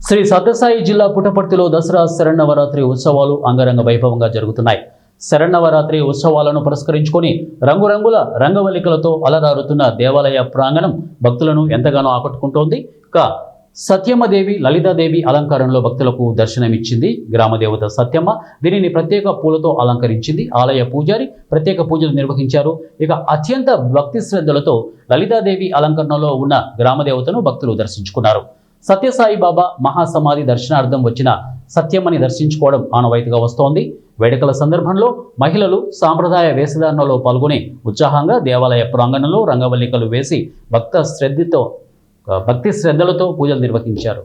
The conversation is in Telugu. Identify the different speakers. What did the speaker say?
Speaker 1: శ్రీ సత్యసాయి జిల్లా పుట్టపర్తిలో దసరా శరన్నవరాత్రి ఉత్సవాలు అంగరంగ వైభవంగా జరుగుతున్నాయి. శరన్నవరాత్రి ఉత్సవాలను పురస్కరించుకొని రంగురంగుల రంగవల్లికలతో అలరారుతున్న దేవాలయ ప్రాంగణం భక్తులను ఎంతగానో ఆకట్టుకుంటోంది. సత్యమ్మదేవి లలితాదేవి అలంకారంలో భక్తులకు దర్శనమిచ్చింది. గ్రామదేవత సత్యమ్మ దీనిని ప్రత్యేక పూలతో అలంకరించింది. ఆలయ పూజారి ప్రత్యేక పూజలు నిర్వహించారు. అత్యంత భక్తి శ్రద్ధలతో లలితాదేవి అలంకరణలో ఉన్న గ్రామదేవతను భక్తులు దర్శించుకున్నారు. సత్యసాయి బాబా మహాసమాధి దర్శనార్థం వచ్చిన సత్యమ్మని దర్శించుకోవడం ఆనవాయితీగా వస్తోంది. వేడుకల సందర్భంలో మహిళలు సాంప్రదాయ వేషధారణలో పాల్గొని ఉత్సాహంగా దేవాలయ ప్రాంగణంలో రంగవల్లికలు వేసి భక్తి శ్రద్ధలతో పూజలు నిర్వహించారు.